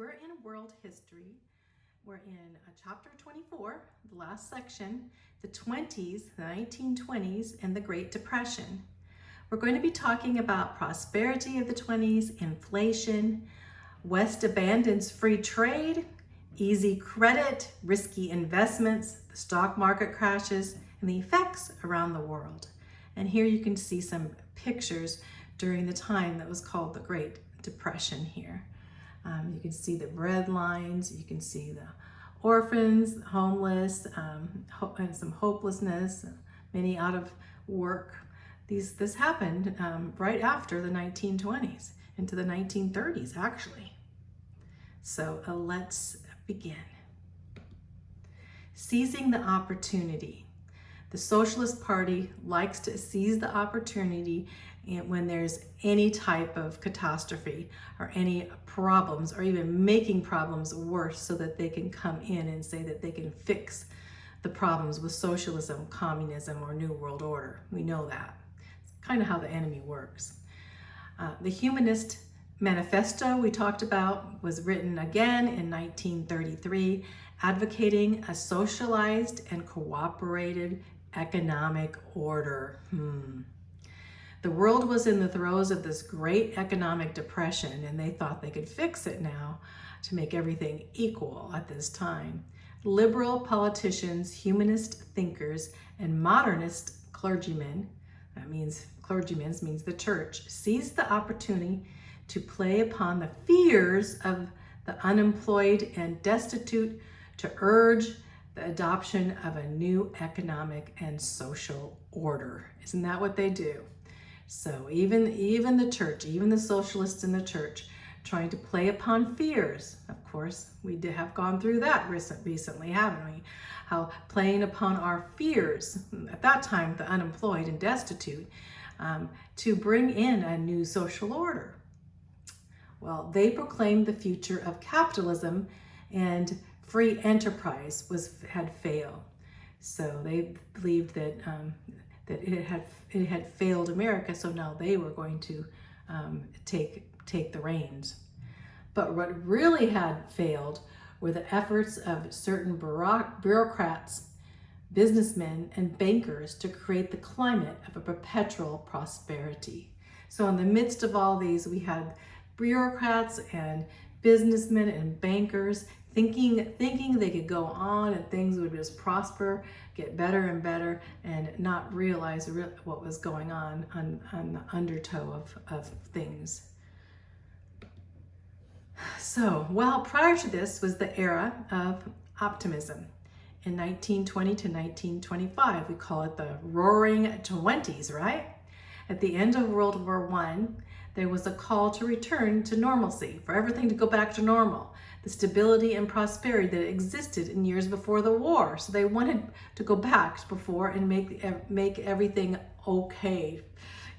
we're in world history. We're in chapter 24, the last section, the 20s, the 1920s, and the Great Depression. We're going to be talking about prosperity of the 20s, inflation, West abandons free trade, easy credit, risky investments, the stock market crashes, and the effects around the world. And here you can see some pictures during the time that was called the Great Depression here. You can see the red lines, you can see the orphans, homeless, and some hopelessness, many out of work. This happened right after the 1920s into the 1930s, actually. So let's begin. Seizing the opportunity. The Socialist Party likes to seize the opportunity when there's any type of catastrophe or any problems, or even making problems worse, so that they can come in and say that they can fix the problems with socialism, communism, or New World Order. We know that. It's kind of how the enemy works. The Humanist Manifesto we talked about was written again in 1933, advocating a socialized and cooperated economic order. The world was in the throes of this great economic depression, and they thought they could fix it now to make everything equal at this time. Liberal politicians, humanist thinkers, and modernist clergymen, that means clergymen means the church, seized the opportunity to play upon the fears of the unemployed and destitute to urge the adoption of a new economic and social order. Isn't that what they do? So even the church, even the socialists in the church, trying to play upon fears. Of course, we have gone through that recently, haven't we? How playing upon our fears, at that time, the unemployed and destitute, to bring in a new social order. Well, they proclaimed the future of capitalism and free enterprise had failed. So they believed that it had failed America, so now they were going to take the reins. But what really had failed were the efforts of certain bureaucrats, businessmen, and bankers to create the climate of a perpetual prosperity. So in the midst of all these, we had bureaucrats and businessmen and bankers thinking they could go on and things would just prosper, get better and better, and not realize what was going on the undertow of things. So, while prior to this was the era of optimism. In 1920 to 1925, we call it the Roaring 20s, right? At the end of World War I, there was a call to return to normalcy, for everything to go back to normal, the stability and prosperity that existed in years before the war. So they wanted to go back before and make everything okay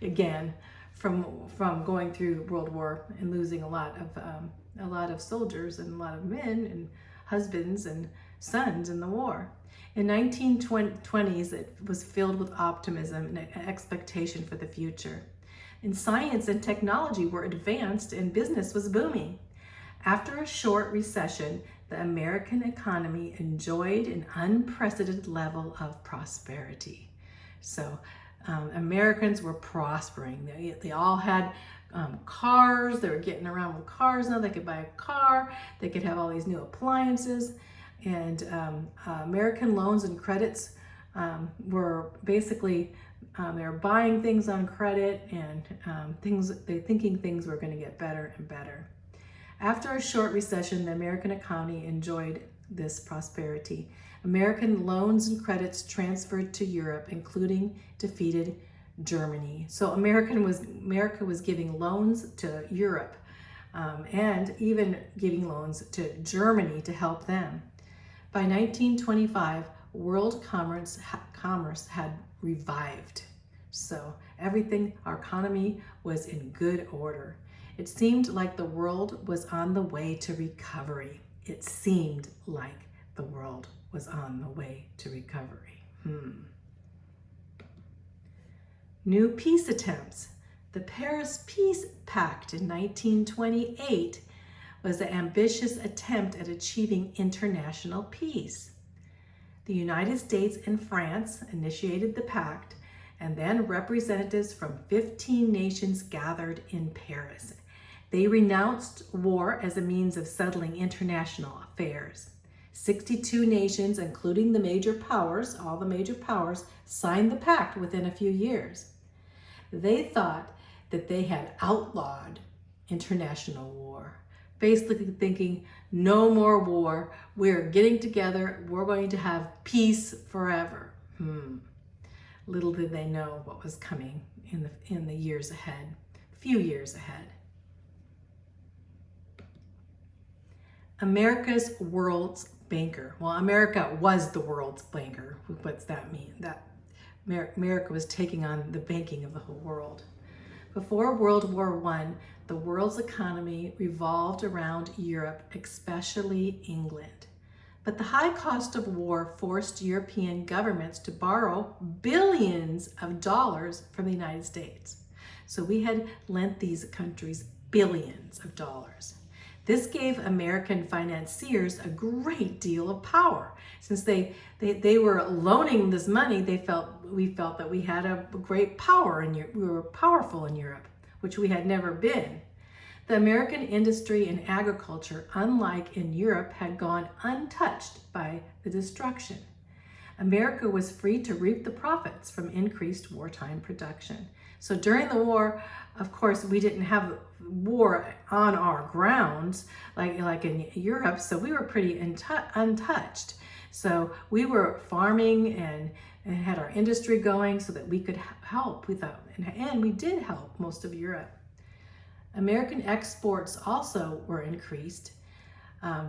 again from going through World War and losing a lot of soldiers and a lot of men and husbands and sons in the war. In 1920s, it was filled with optimism and expectation for the future. And science and technology were advanced and business was booming. After a short recession, the American economy enjoyed an unprecedented level of prosperity. So Americans were prospering. They all had cars. They were getting around with cars now. They could buy a car. They could have all these new appliances. And American loans and credits were basically they were buying things on credit, and thinking things were going to get better and better. After a short recession, the American economy enjoyed this prosperity. American loans and credits transferred to Europe, including defeated Germany. So America was giving loans to Europe, and even giving loans to Germany to help them. By 1925, world commerce had revived. So our economy was in good order. It seemed like the world was on the way to recovery. It seemed like the world was on the way to recovery. New peace attempts. The Paris Peace Pact in 1928 was an ambitious attempt at achieving international peace. The United States and France initiated the pact, and then representatives from 15 nations gathered in Paris. They renounced war as a means of settling international affairs. 62 nations, including the major powers, all the major powers, signed the pact within a few years. They thought that they had outlawed international war, basically thinking, no more war, we're getting together, we're going to have peace forever. Little did they know what was coming in the years ahead, few years ahead. America's world's banker. Well, America was the world's banker. What's that mean? That America was taking on the banking of the whole world. Before World War I, the world's economy revolved around Europe, especially England. But the high cost of war forced European governments to borrow billions of dollars from the United States. So we had lent these countries billions of dollars. This gave American financiers a great deal of power. Since they were loaning this money, we felt that we had a great power in Europe. We were powerful in Europe, which we had never been. The American industry and agriculture, unlike in Europe, had gone untouched by the destruction. America was free to reap the profits from increased wartime production. So during the war, of course, we didn't have war on our grounds like in Europe, so we were pretty untouched. So we were farming and had our industry going so that we could help and we did help most of Europe. American exports also were increased.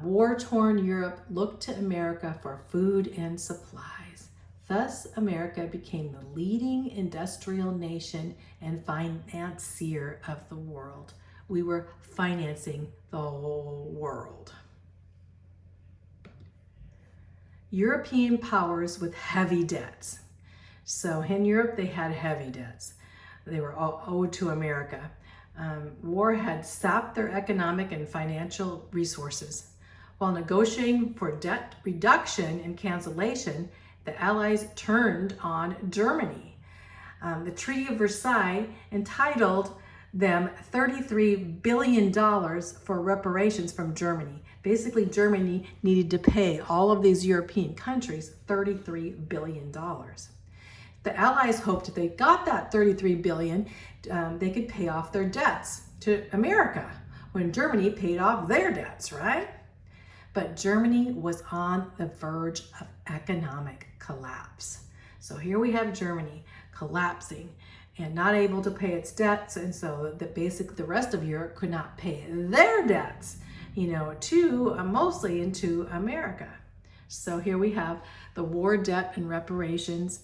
War-torn Europe looked to America for food and supplies. Thus, America became the leading industrial nation and financier of the world. We were financing the whole world. European powers with heavy debts. So in Europe, they had heavy debts. They were all owed to America. War had sapped their economic and financial resources. While negotiating for debt reduction and cancellation, the Allies turned on Germany. The Treaty of Versailles entitled them $33 billion for reparations from Germany. Basically, Germany needed to pay all of these European countries $33 billion. The Allies hoped if they got that $33 billion, they could pay off their debts to America when Germany paid off their debts, right? But Germany was on the verge of economic collapse. So here we have Germany collapsing and not able to pay its debts, and so that basically the rest of Europe could not pay their debts, mostly into America. So here we have the war debt and reparations.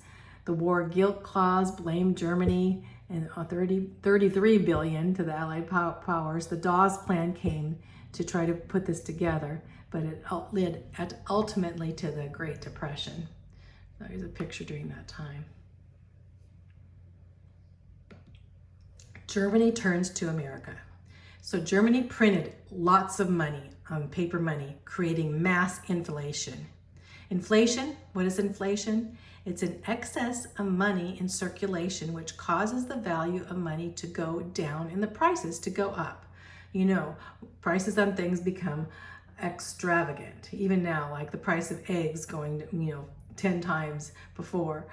The war guilt clause blamed Germany and $33 billion to the Allied powers. The Dawes Plan came to try to put this together, but it led ultimately to the Great Depression. There's a picture during that time. Germany turns to America. So Germany printed lots of money, paper money, creating mass inflation. Inflation, what is inflation? It's an excess of money in circulation which causes the value of money to go down and the prices to go up. Prices on things become extravagant. Even now, like the price of eggs going, 10 times before,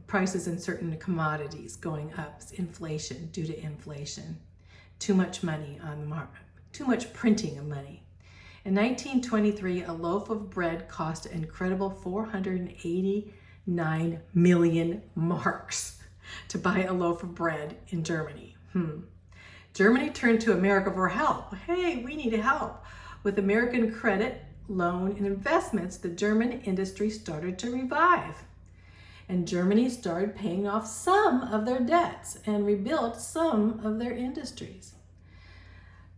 prices in certain commodities going up, inflation, due to inflation. Too much money on the market, too much printing of money. In 1923, a loaf of bread cost an incredible 489 million marks to buy a loaf of bread in Germany. Germany turned to America for help. Hey, we need help. With American credit, loan, and investments, the German industry started to revive. And Germany started paying off some of their debts and rebuilt some of their industries.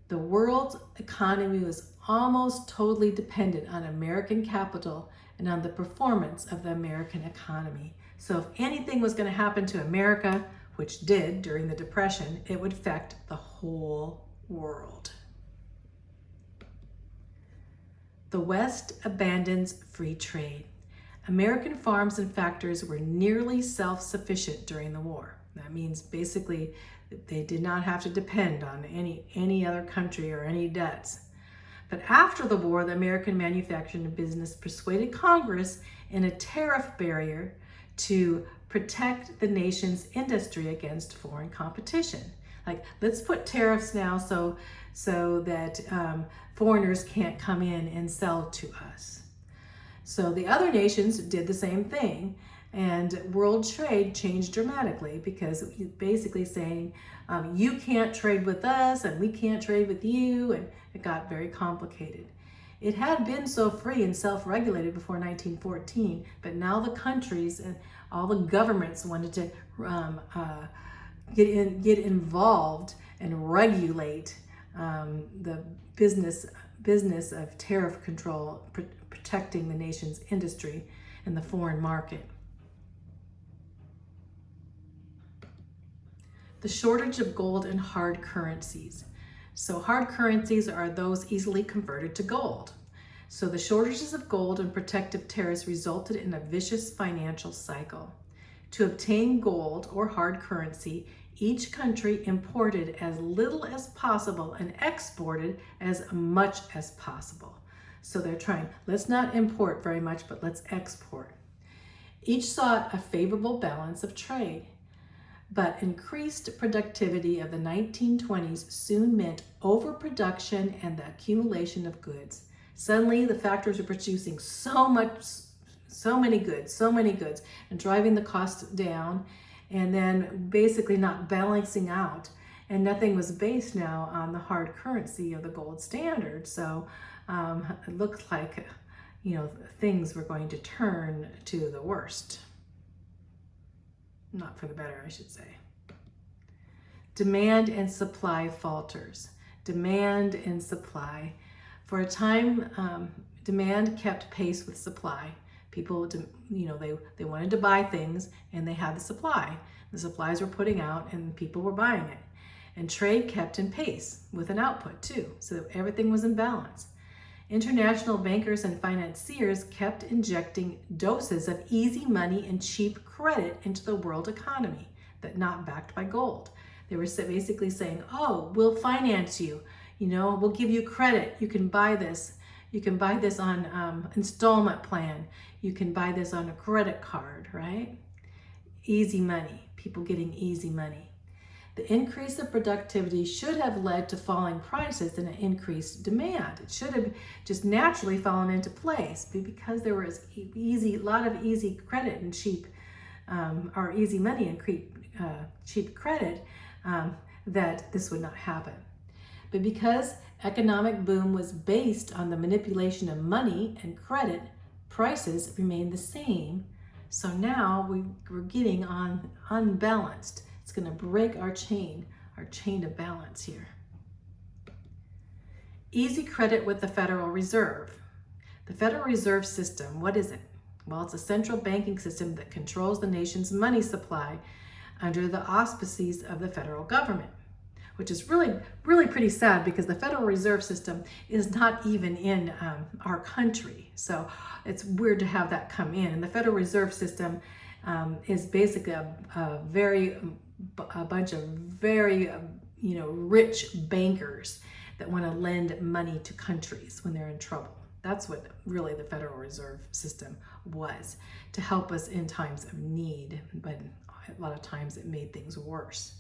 The world's economy was almost totally dependent on American capital and on the performance of the American economy. So if anything was going to happen to America, which did during the Depression, it would affect the whole world. The West abandons free trade. American farms and factories were nearly self-sufficient during the war. That means basically they did not have to depend on any other country or any debts. But after the war, the American manufacturing business persuaded Congress in a tariff barrier to protect the nation's industry against foreign competition. Like, let's put tariffs now so that foreigners can't come in and sell to us. So the other nations did the same thing, and world trade changed dramatically because basically saying you can't trade with us and we can't trade with you, and it got very complicated. It had been so free and self-regulated before 1914, but now the countries and all the governments wanted to get involved and regulate the business of tariff control, protecting the nation's industry and the foreign market. The shortage of gold and hard currencies. So hard currencies are those easily converted to gold. So the shortages of gold and protective tariffs resulted in a vicious financial cycle. To obtain gold or hard currency, each country imported as little as possible and exported as much as possible. So they're trying, let's not import very much, but let's export. Each sought a favorable balance of trade. But increased productivity of the 1920s soon meant overproduction and the accumulation of goods. Suddenly, the factories were producing so many goods, and driving the cost down, and then basically not balancing out. And nothing was based now on the hard currency of the gold standard. So it looked like, things were going to turn to the worst. Not for the better, I should say. Demand and supply falters. Demand and supply. For a time, demand kept pace with supply. People, they wanted to buy things, and they had the supply. The supplies were putting out, and people were buying it. And trade kept in pace with an output too, so that everything was in balance. International bankers and financiers kept injecting doses of easy money and cheap credit into the world economy that not backed by gold. They were basically saying, oh, we'll finance you, we'll give you credit. You can buy this. You can buy this on installment plan. You can buy this on a credit card, right? Easy money, people getting easy money. The increase of productivity should have led to falling prices and an increased demand. It should have just naturally fallen into place, but because there was a lot of easy credit and cheap, or easy money and cheap credit, that this would not happen. But because economic boom was based on the manipulation of money and credit, prices remained the same. So now we're getting unbalanced. It's going to break our chain of balance here. Easy credit with the Federal Reserve. The Federal Reserve System, what is it? Well, it's a central banking system that controls the nation's money supply under the auspices of the federal government, which is really pretty sad because the Federal Reserve System is not even in our country. So it's weird to have that come in. And the Federal Reserve System is basically a bunch of very rich bankers that want to lend money to countries when they're in trouble. That's what really the Federal Reserve System was, to help us in times of need, but a lot of times it made things worse.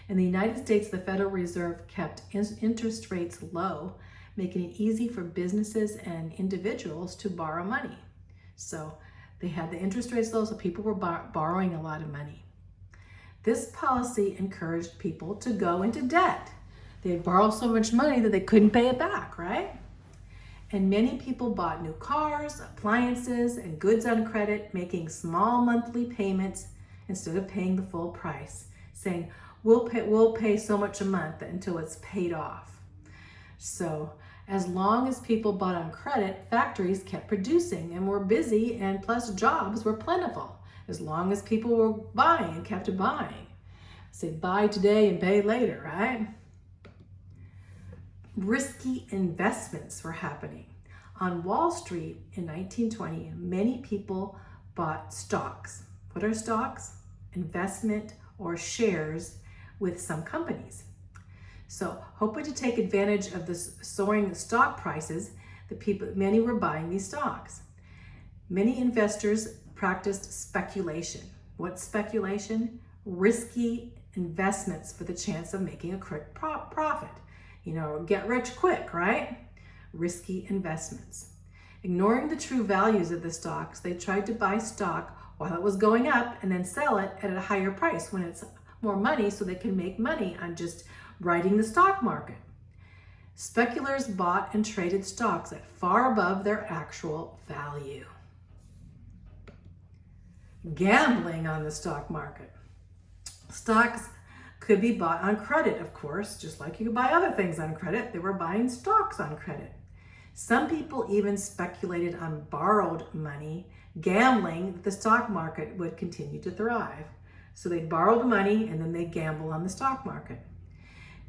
In the United States, the Federal Reserve kept interest rates low, making it easy for businesses and individuals to borrow money. So they had the interest rates low, so people were borrowing a lot of money. This policy encouraged people to go into debt. They'd borrow so much money that they couldn't pay it back, right? And many people bought new cars, appliances, and goods on credit, making small monthly payments instead of paying the full price, saying, we'll pay so much a month until it's paid off. So as long as people bought on credit, factories kept producing and were busy, and plus jobs were plentiful. As long as people were buying and kept buying. Say buy today and pay later, right? Risky investments were happening. On Wall Street in 1920, many people bought stocks. What are stocks? Investment or shares with some companies. So, hoping to take advantage of the soaring stock prices, many were buying these stocks. Many investors practiced speculation. What's speculation? Risky investments for the chance of making a quick profit. Get rich quick, right? Risky investments. Ignoring the true values of the stocks, they tried to buy stock while it was going up and then sell it at a higher price when it's more money, so they can make money on just riding the stock market. Speculators bought and traded stocks at far above their actual value. Gambling on the stock market. Stocks could be bought on credit, of course, just like you could buy other things on credit. They were buying stocks on credit. Some people even speculated on borrowed money, gambling that the stock market would continue to thrive. So they borrow the money and then they gamble on the stock market.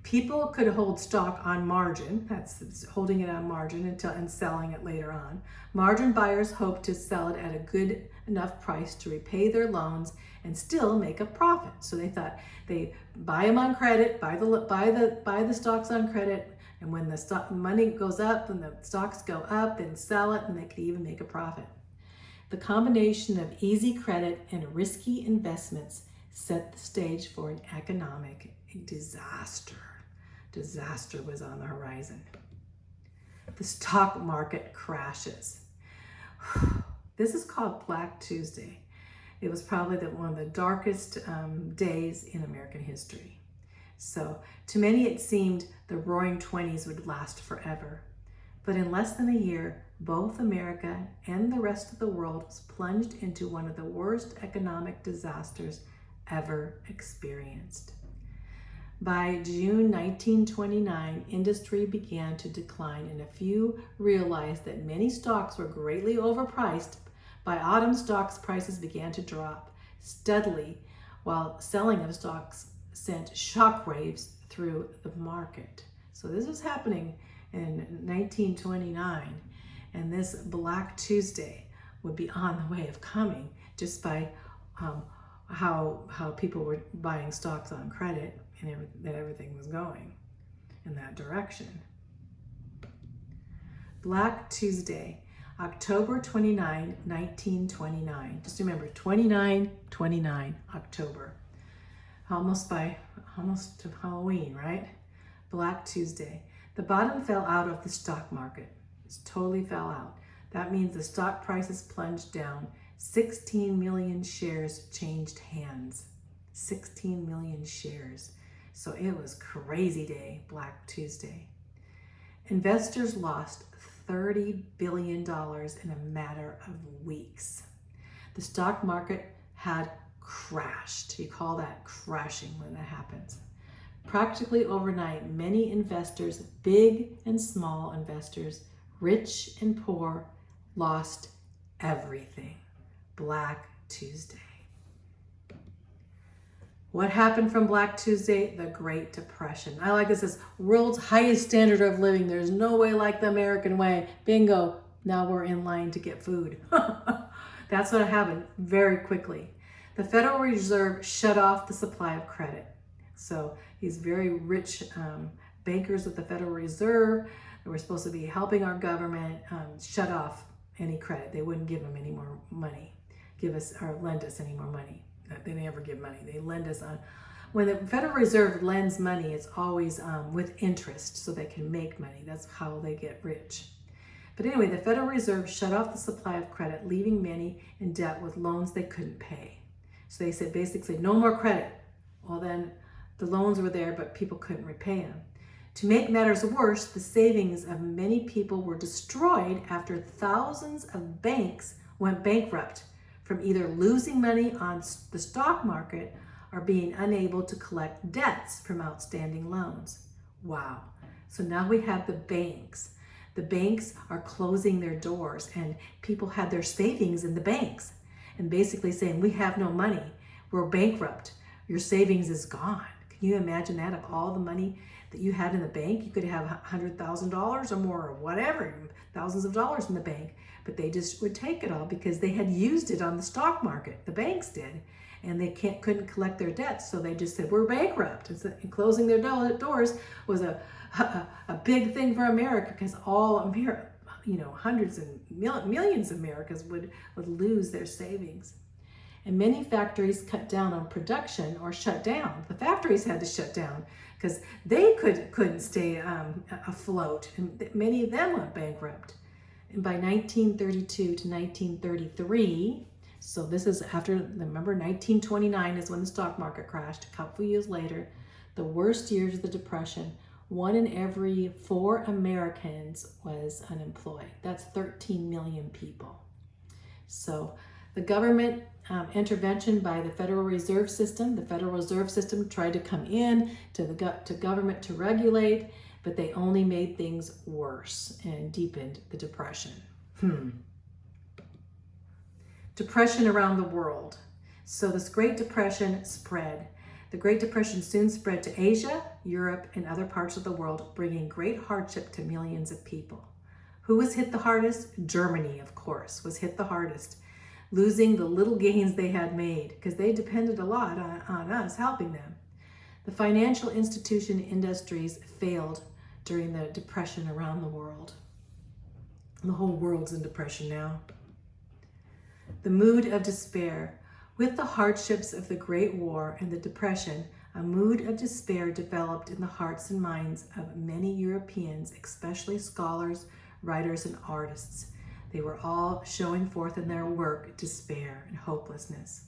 People could hold stock on margin, that's holding it on margin and selling it later on. Margin buyers hope to sell it at a good enough price to repay their loans and still make a profit. So they thought they buy them on credit, buy the stocks on credit, and when the stock money goes up and the stocks go up, then sell it and they could even make a profit. The combination of easy credit and risky investments set the stage for an economic disaster. Disaster was on the horizon. The stock market crashes. This is called Black Tuesday. It was probably one of the darkest days in American history. So to many it seemed the roaring 20s would last forever. But in less than a year, both America and the rest of the world was plunged into one of the worst economic disasters ever experienced. By June 1929, industry began to decline, and a few realized that many stocks were greatly overpriced. By autumn, stocks prices began to drop steadily, while selling of stocks sent shockwaves through the market. So this was happening in 1929, and this Black Tuesday would be on the way of coming just by how people were buying stocks on credit and that everything was going in that direction. Black Tuesday, October 29, 1929. Just remember, 29, October. Almost to Halloween, right? Black Tuesday. The bottom fell out of the stock market. It totally fell out. That means the stock prices plunged down. 16 million shares changed hands. 16 million shares. So it was crazy day, Black Tuesday. Investors lost $30 billion in a matter of weeks. The stock market had crashed. You call that crashing when that happens. Practically overnight, many investors, big and small investors, rich and poor, lost everything. Black Tuesday. What happened from Black Tuesday? The Great Depression. I like this as world's highest standard of living. There's no way like the American way. Bingo. Now we're in line to get food. That's what happened very quickly. The Federal Reserve shut off the supply of credit. So these very rich bankers at the Federal Reserve that were supposed to be helping our government shut off any credit. They wouldn't give them any more money, lend us any more money. They never give money. They lend us on. When the Federal Reserve lends money, it's always with interest so they can make money. That's how they get rich. But anyway, the Federal Reserve shut off the supply of credit, leaving many in debt with loans they couldn't pay. So they said basically no more credit. Well, then the loans were there, but people couldn't repay them. To make matters worse, the savings of many people were destroyed after thousands of banks went bankrupt from either losing money on the stock market or being unable to collect debts from outstanding loans. Wow. So now we have the banks. The banks are closing their doors, and people had their savings in the banks and basically saying, we have no money. We're bankrupt. Your savings is gone. Can you imagine that, of all the money that you had in the bank. You could have $100,000 or more or whatever, thousands of dollars in the bank, but they just would take it all because they had used it on the stock market. The banks did, and they couldn't collect their debts, so they just said, we're bankrupt. And closing their doors was a big thing for America, because all America, hundreds and millions of Americans would lose their savings. And many factories cut down on production or shut down. The factories had to shut down because they couldn't stay afloat, and many of them went bankrupt. And by 1932 to 1933, so this is after, remember, 1929 is when the stock market crashed. A couple years later, the worst years of the Depression, 1 in every 4 Americans was unemployed. That's 13 million people. So the government intervention by the Federal Reserve System. The Federal Reserve System tried to come in to government to regulate, but they only made things worse and deepened the Depression. Depression around the world. So this Great Depression spread. The Great Depression soon spread to Asia, Europe, and other parts of the world, bringing great hardship to millions of people. Who was hit the hardest? Germany, of course, was hit the hardest, losing the little gains they had made because they depended a lot on us helping them. The financial institution industries failed during the Depression around the world. The whole world's in depression now. The mood of despair. With the hardships of the Great War and the Depression, a mood of despair developed in the hearts and minds of many Europeans, especially scholars, writers, and artists. They were all showing forth in their work despair and hopelessness.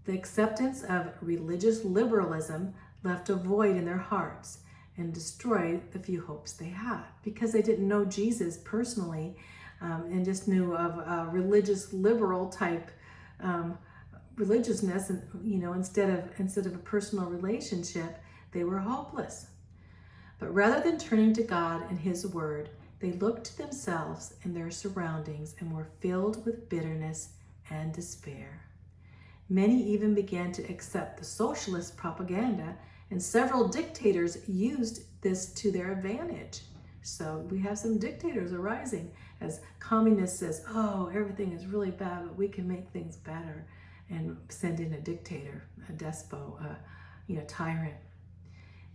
The acceptance of religious liberalism left a void in their hearts and destroyed the few hopes they had, because they didn't know Jesus personally and just knew of a religious liberal type religiousness, and instead of a personal relationship, they were hopeless. But rather than turning to God and His Word, they looked to themselves and their surroundings and were filled with bitterness and despair. Many even began to accept the socialist propaganda, and several dictators used this to their advantage. So we have some dictators arising as communists says, oh, everything is really bad, but we can make things better, and send in a dictator, a despot, a tyrant.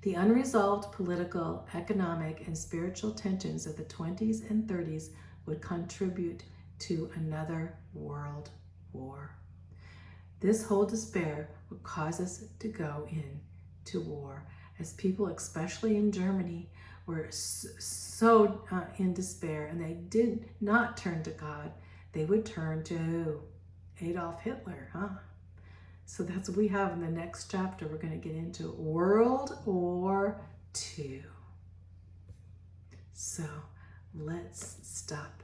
The unresolved political, economic, and spiritual tensions of the 20s and 30s would contribute to another world war. This whole despair would cause us to go into war, as people, especially in Germany, were so in despair, and they did not turn to God. They would turn to who? Adolf Hitler, So that's what we have in the next chapter. We're going to get into World War II. So let's stop